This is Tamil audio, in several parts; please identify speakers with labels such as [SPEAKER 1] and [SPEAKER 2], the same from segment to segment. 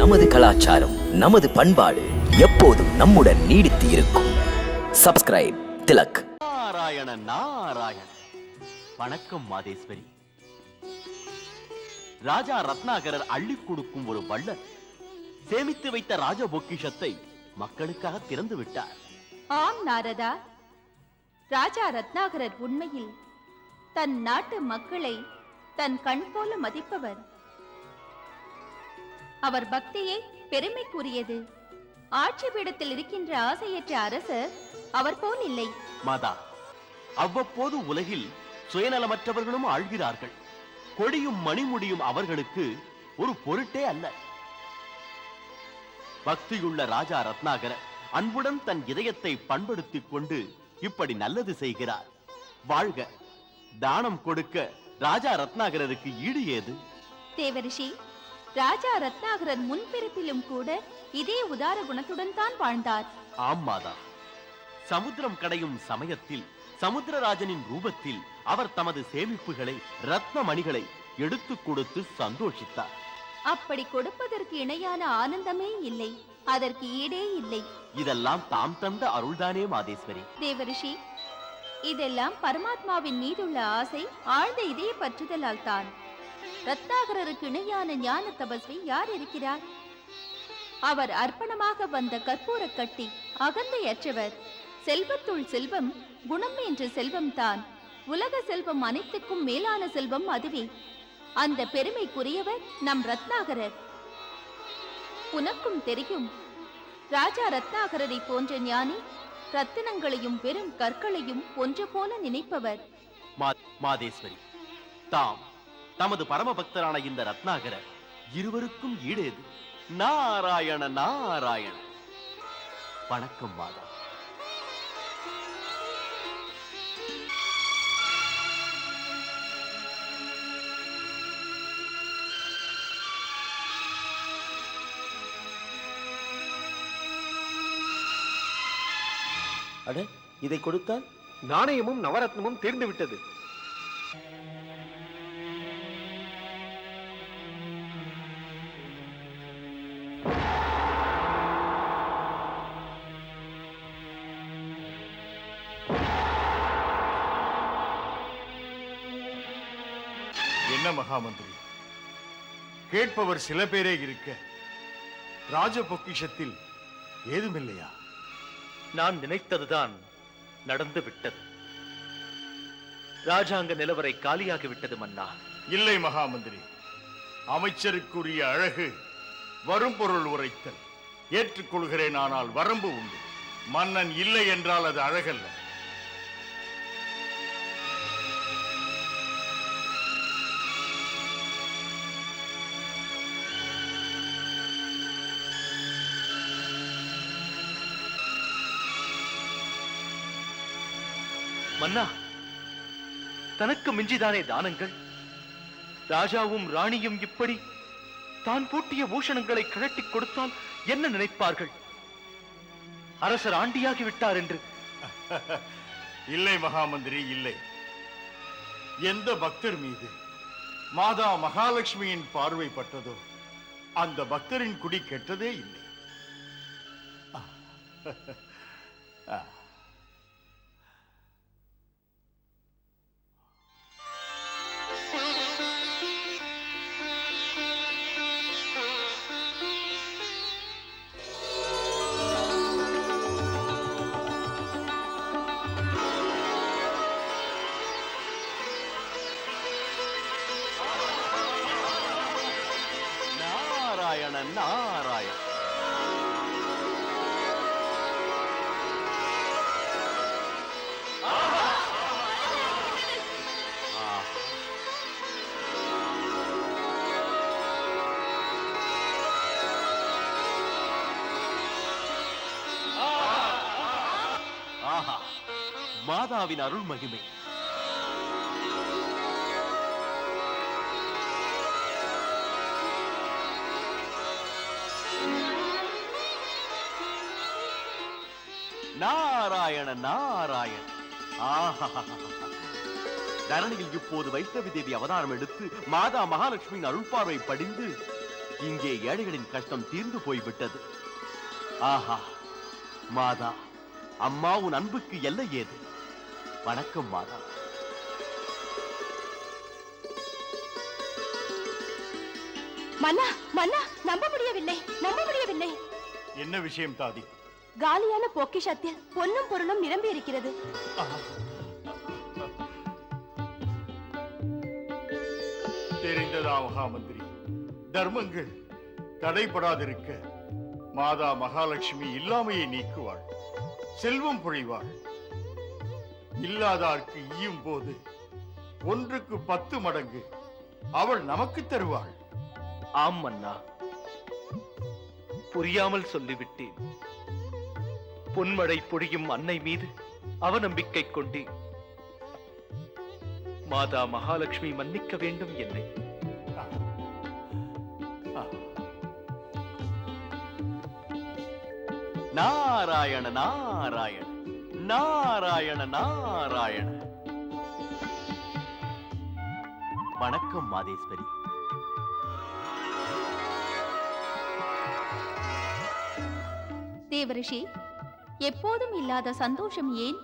[SPEAKER 1] நமது கலாச்சாரம், நமது பண்பாடு எப்போதும் நம்முடன் நீடித்து இருக்கும். சப்ஸ்கிரைப் திலக்.
[SPEAKER 2] நாராயண நாராயண. வணக்கம் மாதேஸ்வரி. ராஜா ரத்னாகரர் அள்ளி கொடுக்கும் ஒரு வள்ளல் சேமித்து வைத்த ராஜ பொக்கிஷத்தை மக்களுக்காக திறந்து விட்டார்.
[SPEAKER 3] ஆம் நாரதா, ராஜா ரத்னாகரர் உண்மையில் தன் நாட்டு மக்களை தன் கண் போல மதிப்பவர். அவர் பக்தியை பெருமைக்குரியது. ஆட்சி பீடத்தில் இருக்கின்ற ஆசையற்ற அரசர் அவர் போல் இல்லை.
[SPEAKER 2] மாதா, அவ்வப்போது உலகில் சுயநலமற்றவர்களும் ஆழ்கிறார்கள். கொடியும் மணிமுடியும் அவர்களுக்கு ஒரு பொருட்டே அல்ல. பக்தியுள்ள ராஜா ரத்னாகரர் அன்புடன் தன் இதயத்தை பண்படுத்திக் கொண்டு இப்படி நல்லது செய்கிறார். வாழ்க. தானம் கொடுக்க ராஜா ரத்னாகரருக்கு ஈடு ஏது?
[SPEAKER 3] தேவரிஷி, ராஜா ரத்னாகரர் முன்பிறப்பிலும் கூட இதே உதார குணத்துடன் தான் வாழ்ந்தார்.
[SPEAKER 2] ஆம் மாதா. சமுத்திரம் கடையும் சமயத்தில் சமுத்திரராஜனின் ரூபத்தில் அவர் தமது சேமிப்புகளை, ரத்ன மணிகளை எடுத்துக் கொடுத்து சந்தோஷித்தார்.
[SPEAKER 3] அப்படி கொடுப்பதற்கு இணையான ஆனந்தமே இல்லை, அதற்கு ஈடே இல்லை.
[SPEAKER 2] இதெல்லாம் தாம் தந்த அருள்தானே மாதேஸ்வரி.
[SPEAKER 3] தேவரிஷி, இதெல்லாம் பரமாத்மாவின் மீதுள்ள ஆசை, ஆழ்ந்த இதய பற்றுதலால் தான். ரத்னாகரருக்கு இணையான ஞான தபஸ்வி யார் இருக்கிறார்? அவர் அர்ப்பணமாக வந்த கற்பூர கட்டி, அகந்தையற்றவர். செல்வத்துள் செல்வம், குணம் என்ற செல்வம் தான். உலக செல்வம் அனைத்துக்கும் மேலான செல்வம் அதுவே. அந்த பெருமைக்குரியவர் நம் ரத்னாகரர். உனக்கும் தெரியும், ராஜா ரத்னாகரரை போன்ற ஞானி ரத்தினங்களையும் வெறும் கற்களையும் ஒன்று போல நினைப்பவர்.
[SPEAKER 2] மாதேஸ்வரி, தாம் தமது பரமபக்தரான இந்த ரத்னாகரர் இருவருக்கும் ஈடேது? நாராயண நாராயண. வணக்கம் மாதா.
[SPEAKER 4] அட, இதை கொடுத்தால்
[SPEAKER 5] நாணயமும் நவரத்னமும் தீர்ந்து விட்டது.
[SPEAKER 6] என்ன மகாமந்திரி, கேட்பவர் சில பேரே இருக்க ராஜ பொக்கிஷத்தில் ஏதுமில்லையா?
[SPEAKER 5] நான் நினைத்ததுதான் நடந்து விட்டது. ராஜாங்க நிலவரை காலியாகி விட்டது மன்னா.
[SPEAKER 6] இல்லை மகாமந்திரி, அமைச்சருக்குரிய அழகு வரும் பொருள் உரைத்தல். ஏற்றுக்கொள்கிறேன், ஆனால் வரம்பு உண்டு. மன்னன் இல்லை என்றால் அது அழகல்ல.
[SPEAKER 5] மன்னா, தனக்கு மிஞ்சிதானே தானங்கள்? ராஜாவும் ராணியும் இப்படி தான் பூட்டிய பூஷணங்களை கழட்டி கொடுத்தால் என்ன நினைப்பார்கள்? அரசர் ஆண்டியாகி விட்டார் என்று.
[SPEAKER 6] இல்லை மகாமந்திரி, இல்லை. எந்த பக்தர் மீது மாதா மகாலட்சுமியின் பார்வை பட்டதோ அந்த பக்தரின் குடி கெட்டதே இல்லை.
[SPEAKER 2] நாராயண நாராயண. ஆஹா, மாதாவின் அருள் மகிமை. நாராயண நாராயண. தரணியில் இப்போது வைஷ்ணவி தேவி அவதாரம் எடுத்து மாதா மகாலட்சுமியின் அருள்பார்வை படிந்து இங்கே ஏழைகளின் கஷ்டம் தீர்ந்து போய்விட்டது. ஆஹா மாதா, அம்மா உன் அன்புக்கு எல்லை ஏது? வணக்கம் மாதா.
[SPEAKER 3] மன்னா மன்னா, நம்ப முடியவில்லை, நம்ப முடியவில்லை.
[SPEAKER 6] என்ன விஷயம் தாதி?
[SPEAKER 3] காலியான பொக்கிஷத்தில் பொன்னும் பொருளும் நிரம்பி இருக்கிறது.
[SPEAKER 6] தெரிந்ததா மகாமந்திரி? தர்மங்கள் தடைபடாதிருக்க மாதா மகாலட்சுமி இல்லாமையை நீக்குவாள், செல்வம் பொழிவாள். இல்லாதார்க்கு ஈயும் போது 1க்கு 10 மடங்கு அவள் நமக்கு தருவாள்.
[SPEAKER 5] ஆம் மன்னா, புரியாமல் சொல்லிவிட்டேன். பொன்மழை பொழியும் அன்னை மீது அவநம்பிக்கை கொண்டேன். மாதா மகாலட்சுமி மன்னிக்க வேண்டும் என்னை.
[SPEAKER 2] நாராயண நாராயண நாராயண நாராயண. வணக்கம் மாதேஸ்வரி.
[SPEAKER 3] தேவரிஷி, எப்போதும் இல்லாத சந்தோஷம் ஏன்?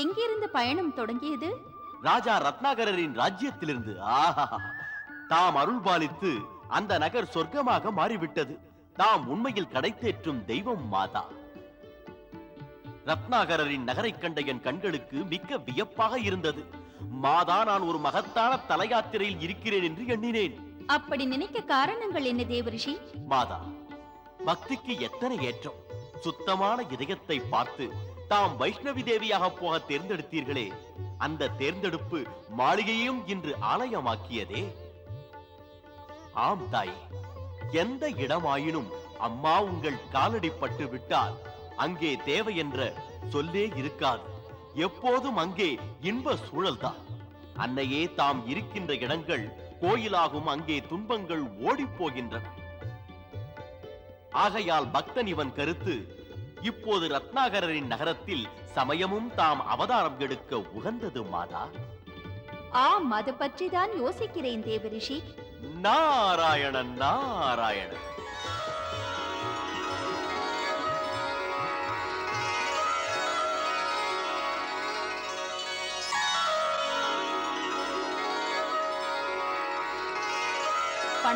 [SPEAKER 3] எங்கிருந்து பயணம் தொடங்கியது?
[SPEAKER 2] ராஜா ரத்னாகரின் ராஜ்யத்திலிருந்து. ஆஹா, தாம் அருள் பாலித்து அந்த நகர் சொர்க்கமாக மாறிவிட்டது. தாம் உண்மையில் கடைத்தேற்றும் தெய்வம் மாதா. ரத்னாகரின் நகரை கண்ட என் கண்களுக்கு மிக்க வியப்பாக இருந்தது. மாதா, நான் ஒரு மகத்தான தல யாத்திரையில் இருக்கிறேன் என்று எண்ணினேன்.
[SPEAKER 3] அப்படி நினைக்க காரணங்கள் என்ன தேவரிஷி?
[SPEAKER 2] மாதா, பக்திக்கு எத்தனை ஏற்றம்! சுத்தமான இதயத்தை பார்த்து தாம் வைஷ்ணவி தேவியாக போக தேர்ந்தெடுத்தீர்களே, அந்த தேர்ந்தெடுப்பு மாளிகையும் இன்று ஆலயமாக்கியதே. ஆம் தாயே, எந்த இடமாயினும் அம்மா உங்கள் காலடி பட்டு விட்டால் அங்கே தேவை என்ற சொல்லே இருக்காது. எப்போதும் அங்கே இன்ப சூழல்தான். அன்னையே தாம் இருக்கின்ற இடங்கள் கோயிலாகும், அங்கே துன்பங்கள் ஓடிப் போகின்றன. ஆகையால் பக்தன் இவன் கருத்து, இப்போது ரத்னாகரின் நகரத்தில் சமயமும் தாம் அவதாரம் எடுக்க உகந்தது மாதா.
[SPEAKER 3] ஆம், அது பற்றிதான் யோசிக்கிறேன் தேவரிஷி.
[SPEAKER 2] நாராயண நாராயண.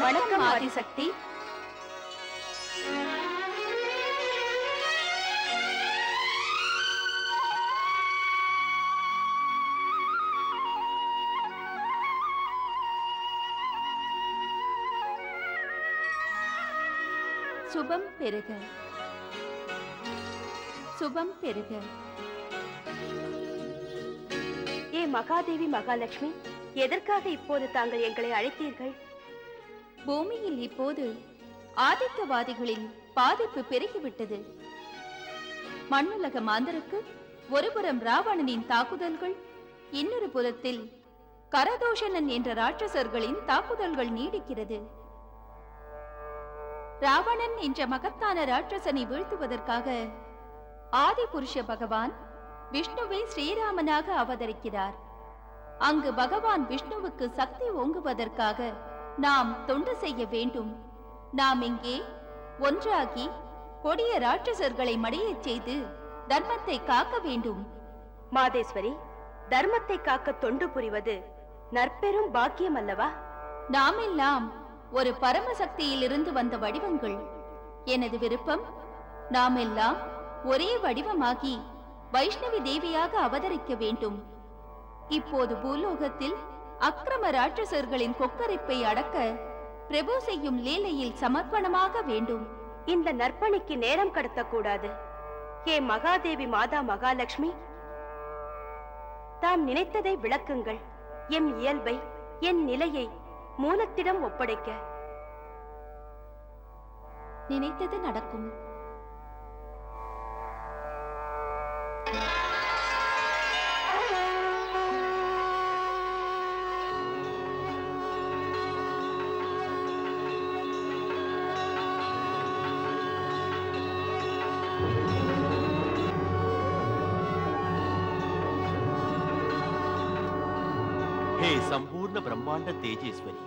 [SPEAKER 3] வணக்கம் ஆதிசக்தி. சுபம் பெருக, சுபம் பெருக.
[SPEAKER 4] ஏ மகாதேவி மகாலட்சுமி, எதற்காக இப்போது தாங்கள் எங்களை அழைத்தீர்கள்?
[SPEAKER 3] பூமியில் இப்போது ஆதிக்கவாதிகளின் பாதிப்பு பெருகிவிட்டது. மண்ணுலக மாந்தருக்கு ஒருபுறம் ராவணனின் தாக்குதல்கள், இன்னொரு புறத்தில் கரதோஷணன் என்ற ராட்சசர்களின் தாக்குதல்கள் நீடிக்கிறது. ராவணன் என்ற மகத்தான ராட்சசனை வீழ்த்துவதற்காக ஆதி புருஷ பகவான் விஷ்ணுவே ஸ்ரீராமனாக அவதரிக்கிறார். அங்கு பகவான் விஷ்ணுவுக்கு சக்தி ஓங்குவதற்காக நாம் தொண்டு செய்ய வேண்டும். நாம் இங்கே ஒன்றாகி கொடிய ராட்சசர்களை மடியச் செய்து தர்மத்தை காக்க வேண்டும்.
[SPEAKER 4] மாதேஸ்வரி, தர்மத்தை காக்க தொண்டு புரிவது நற்பெரும் பாக்கியம் அல்லவா?
[SPEAKER 3] நாமெல்லாம் ஒரு பரமசக்தியில் இருந்து வந்த வடிவங்கள். எனது விருப்பம், நாமெல்லாம் ஒரே வடிவமாகி வைஷ்ணவி தேவியாக அவதரிக்க வேண்டும். இப்போது பூலோகத்தில் அக்கிரம ராட்சசர்களின் கொக்கரிப்பை அடக்க பிரபு செய்யும் லீலையில் சமர்ப்பணமாக வேண்டும்.
[SPEAKER 4] இந்த நற்பணிக்கு நேரம் கடத்தக்கூடாது. ஏ மகாதேவி மாதா மகாலட்சுமி, தாம் நினைத்ததை விளக்குங்கள். என் இயல்பை, என் நிலையை மூலத்திடம் ஒப்படைக்க.
[SPEAKER 3] நினைத்தது நடக்கும்.
[SPEAKER 2] ஹே சம்பூர்ண பிரம்மாண்ட தேஜேஸ்வரி,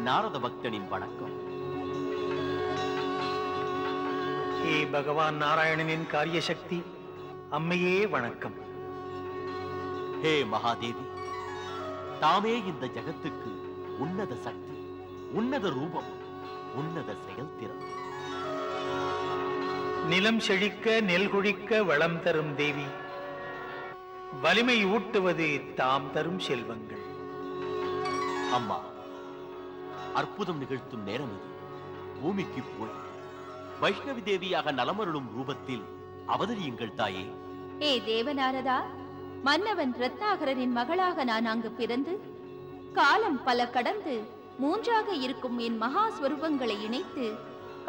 [SPEAKER 2] நாரத பக்தனின் வணக்கம்.
[SPEAKER 5] ஹே பகவான் நாராயணனின் காரிய சக்தி, அம்மையே வணக்கம்.
[SPEAKER 2] ஹே மகாதேவி, தாமே இந்த ஜகத்துக்கு உன்னத சக்தி, உன்னத ரூபம், உன்னத செயல்திறன்.
[SPEAKER 5] நிலம் செழிக்க நெல் குழிக்க வளம் தரும் தேவி, வலிமை ஊட்டுவது தாம் தரும் செல்வங்கள்.
[SPEAKER 2] அம்மா, அற்புதம் நிகழ்த்தும் நேரம் இது. பூமிக்கு போய் வைஷ்ணவி தேவியாக நலமருளும் ரூபத்தில் அவதரியுங்கள் தாயே.
[SPEAKER 3] ஏ தேவநாரதா, மன்னவன் ரத்னாகரனின் மகளாக நான் அங்கு பிறந்து காலம் பல கடந்து மூன்றாக இருக்கும் என் மகா ஸ்வரூபங்களை இணைத்து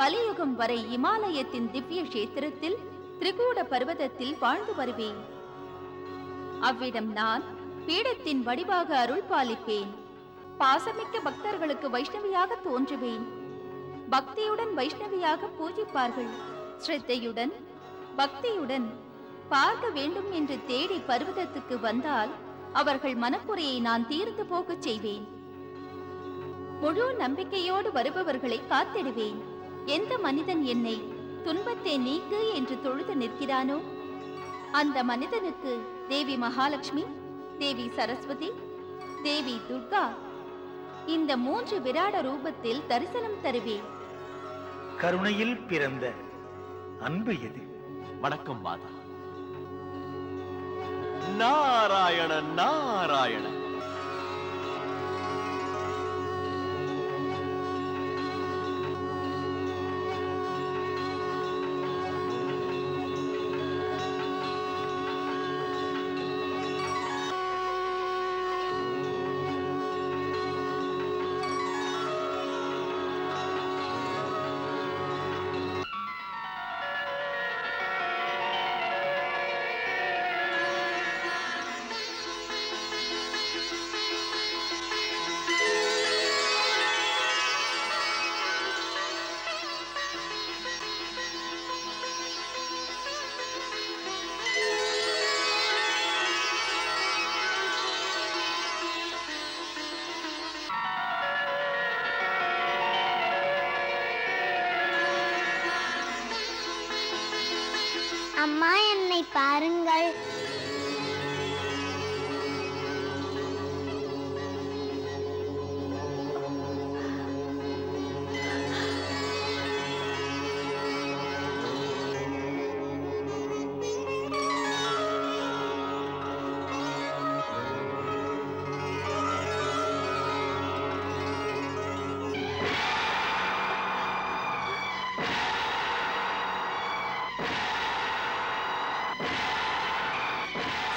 [SPEAKER 3] கலியுகம் வரை இமாலயத்தின் திவ்ய கஷேத்திரத்தில் திரிகூட பர்வதத்தில் வாழ்ந்து வருவேன். அவ்விடம் நான் பீடத்தின் வடிவாக அருள் பாலிப்பேன். பாசமிக்க பக்தர்களுக்கு வைஷ்ணவியாக தோன்றுவேன். பக்தியுடன் வைஷ்ணவியாக பூஜிப்பார்கள். ஸ்ரத்தையுடன் பக்தியுடன் பார்க்க வேண்டும் என்று தேடி பர்வதத்துக்கு வந்தால் அவர்கள் மனக்குறையை நான் தீர்ந்து போகச் செய்வேன். முழு நம்பிக்கையோடு வருபவர்களை காத்திடுவேன். எந்த மனிதன் என்னை துன்பத்தை நீக்கு என்று தொழுது நிற்கிறானோ அந்த மனிதனுக்கு தேவி மகாலட்சுமி, தேவி சரஸ்வதி, தேவி துர்கா இந்த 3 விராட ரூபத்தில் தரிசனம் தருவேன்.
[SPEAKER 5] கருணையில் பிறந்த அன்பு எது?
[SPEAKER 2] வணக்கம் மாதா. நாராயண நாராயண.
[SPEAKER 7] அம்மா, என்னை பாருங்கள்.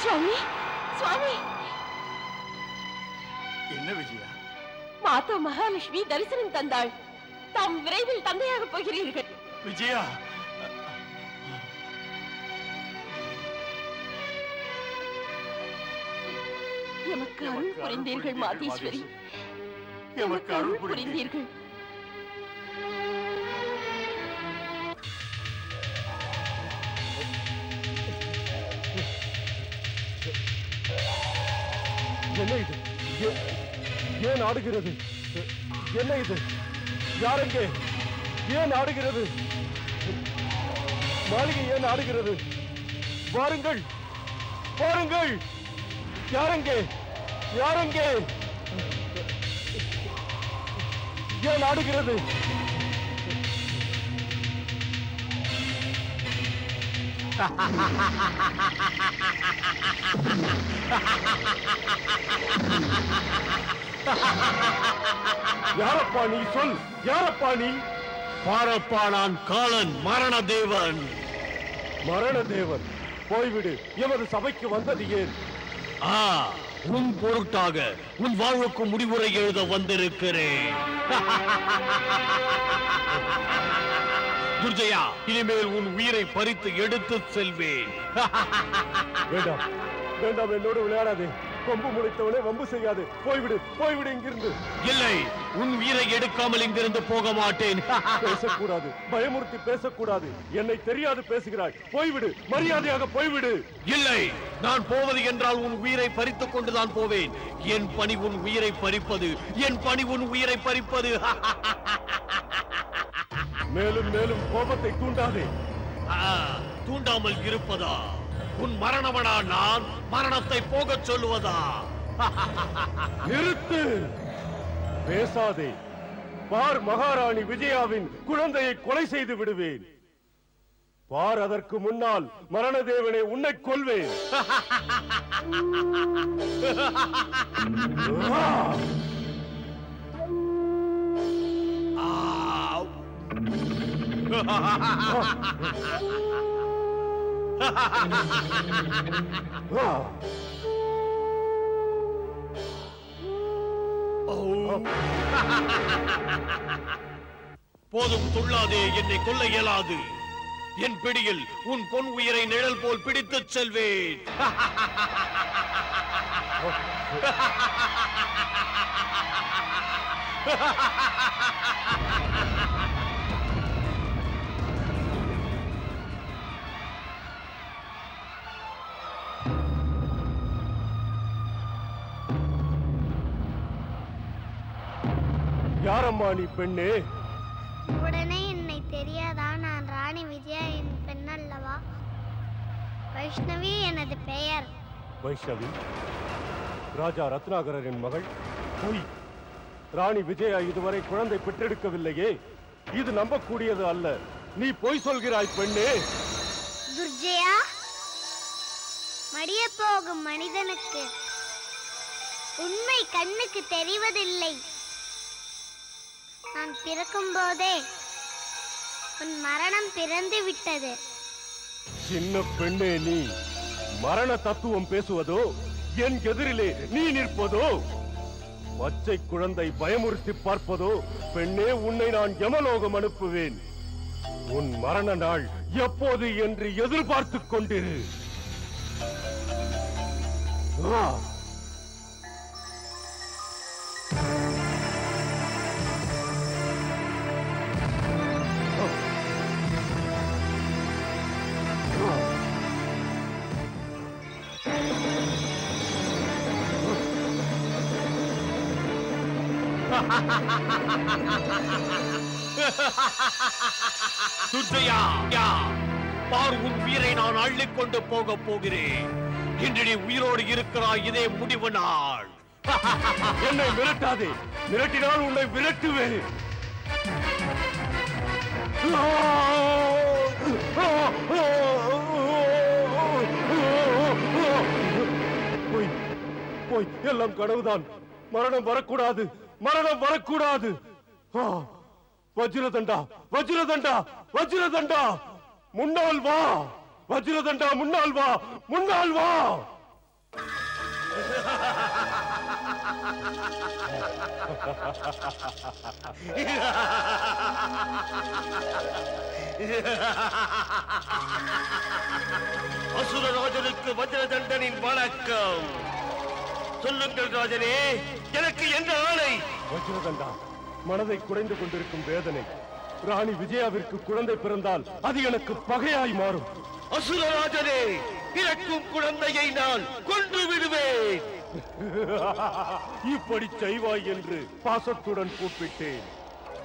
[SPEAKER 4] சுவாமி, சுவாமி,
[SPEAKER 6] என்ன விஜயா?
[SPEAKER 4] மாதா மகாலட்சுமி தரிசனம் தந்தாள். தாம் விரைவில் தந்தையாக போகிறீர்கள்.
[SPEAKER 6] விஜயா,
[SPEAKER 4] எமக்கு அருள் புரிந்தீர்கள் மாதேஸ்வரி.
[SPEAKER 6] எமக்கு அருள் புரிந்தீர்கள்.
[SPEAKER 4] புரிந்தீர்கள்.
[SPEAKER 8] என்ன இது? ஏன் ஆடுகிறது? என்ன இது? யாரெங்கே? ஏன் ஆடுகிறது? மாளிகை ஏன் ஆடுகிறது? வாருங்கள், வாருங்கள். யாரெங்கே? யாரெங்கே? ஏன் ஆடுகிறது? யாரப்பா நீ? சொல், யாரப்பா நீ?
[SPEAKER 6] பாரப்பா, நான் காலன், மரண தேவன்.
[SPEAKER 8] மரண தேவன், போய்விடு. எமது சபைக்கு வந்தது ஏன்?
[SPEAKER 6] உன் பொருட்டாக உன் வாழ்வுக்கு முடிவுரை எழுத வந்திருக்கிறேன். துர்ஜயா, இனிமேல் உன் உயிரை பறித்து எடுத்து செல்வேன்.
[SPEAKER 8] வேண்டாம், வேண்டாம், என்னோடு விளையாடாதே. கொம்பு முளைத்தவனே வம்பு செய்யாது. போய்விடு, போய்விடு இங்கிருந்து.
[SPEAKER 6] இல்லை, உன் உயிரை எடுக்காமல் இங்கிருந்து போக மாட்டேன்.
[SPEAKER 8] பேசக்கூடாது, பயமுறுத்தி பேசக்கூடாது. என்னை தெரியாது பேசுகிறாய். போய்விடு, மரியாதையாக போய்விடு.
[SPEAKER 6] இல்லை, நான் போவது என்றால் உன் உயிரை பறித்துக் கொண்டுதான் போவேன். என் பணி உன் உயிரை பறிப்பது, என் பணி உன் உயிரை பறிப்பது.
[SPEAKER 8] மேலும் மேலும் கோபத்தை தூண்டாதே.
[SPEAKER 2] தூண்டாமல் இருப்பதா? உன் மரணமடா நான் மரணத்தை போகச் சொல்லுவதா?
[SPEAKER 8] நிறுத்து, பேசாதே. பார், மகாராணி விஜயாவின் குழந்தையை கொலை செய்து விடுவேன். பார், அதற்கு முன்னால் மரணதேவனே உன்னை கொல்வேன்.
[SPEAKER 2] போதும், துள்ளாதே. என்னை கொல்ல இயலாது. என் பிடியில் உன் பொன் உயிரை நிழல் போல் பிடித்துச் செல்வேன்.
[SPEAKER 8] யாரம்மா நீ பெண்ணே?
[SPEAKER 7] உடனே என்னை தெரியாதா? நான் ராணி விஜயா என் பெண் அல்லவா? வைஷ்ணவி எனது பெயர்.
[SPEAKER 8] வைஷ்ணவி, ராஜா ரத்னாகரின் மகள்? பொய். ராணி விஜயா இதுவரை குழந்தை பெற்றெடுக்கவில்லையே. இது நம்பக்கூடியது அல்ல. நீ பொய் சொல்கிறாய் பெண்ணே.
[SPEAKER 7] துர்ஜயா, மடிய போகும் மனிதனுக்கு உண்மை கண்ணுக்கு தெரிவதில்லை. நான் பிறக்கும் போதே உன் மரணம் பிறந்து விட்டது.
[SPEAKER 8] சின்ன பெண்ணே, நீ மரண தத்துவம் பேசுவதோ? என் எதிரிலே நீ நிற்பதோ? பச்சை குழந்தை பயமுறுத்தி பார்ப்பதோ? பெண்ணே, உன்னை நான் யமலோகம் அனுப்புவேன். உன் மரண நாள் எப்போது என்று எதிர்பார்த்துக் கொண்டிரு. ஆ!
[SPEAKER 2] துர்ஜயா, பார், உன் உயிரை நான் அள்ளிக்கொண்டு போக போகிறேன். இன்று நீ உயிரோடு இருக்கிறாய். இதே முடிவு நாள்.
[SPEAKER 8] என்னை மிரட்டாதே. மிரட்டினால் உன்னை விரட்டுவேன். போய் போய், எல்லாம் கனவுதான். மரணம் வரக்கூடாது, மரணம் வரக்கூடாது. வஜ்ரதண்டா, வஜ்ரதண்டா, வஜ்ரதண்டா, முன்னால் வா. வஜ்ரதண்டா, முன்னால் வா, முன்னால் வா.
[SPEAKER 2] அசுரராஜனுக்கு வஜ்ரதண்டனின் வணக்கம். சொல்லுங்கள் ராஜனே, எனக்கு என்ன ஆணை?
[SPEAKER 8] வஜ்ரதண்டா, மனதை குடைந்து கொண்டிருக்கும் வேதனை. ராணி விஜயாவிற்கு குழந்தை பிறந்தால் அது எனக்கு பகையாய் மாறும்.
[SPEAKER 2] அசுரராஜனே, பிறக்கும் குழந்தையை நான் கொன்று விடுவேன்.
[SPEAKER 8] இப்படி செய்வாய் என்று பாசத்துடன் கூப்பிட்டேன்.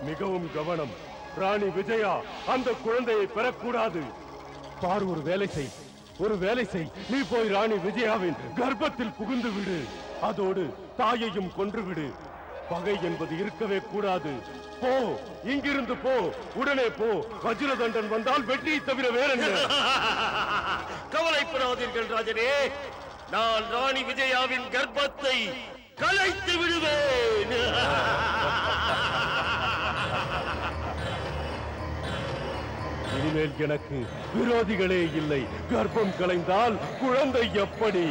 [SPEAKER 8] மிகவும் கவனம். ராணி விஜயா அந்த குழந்தையை பெறக்கூடாது. பார், ஒரு வேலை செய், ஒரு வேலை செய். நீ போய் ராணி விஜயாவின் கர்ப்பத்தில் புகுந்து விடு. அதோடு தாயையும் கொன்று விடு. பகை என்பது இருக்கவே கூடாது. போ, இங்கிருந்து போ, உடனே போ. வஜ்ரதண்டன் வந்தால் வெற்றியை தவிர வேறென்ன?
[SPEAKER 2] கவலைப்படாதீர்கள் ராஜனே, நான் ராணி விஜயாவின் கர்ப்பத்தை கலைத்து விடுவேன்.
[SPEAKER 8] இனிமேல் எனக்கு விரோதிகளே இல்லை. கர்ப்பம் கலைந்தால் குழந்தை எப்படி?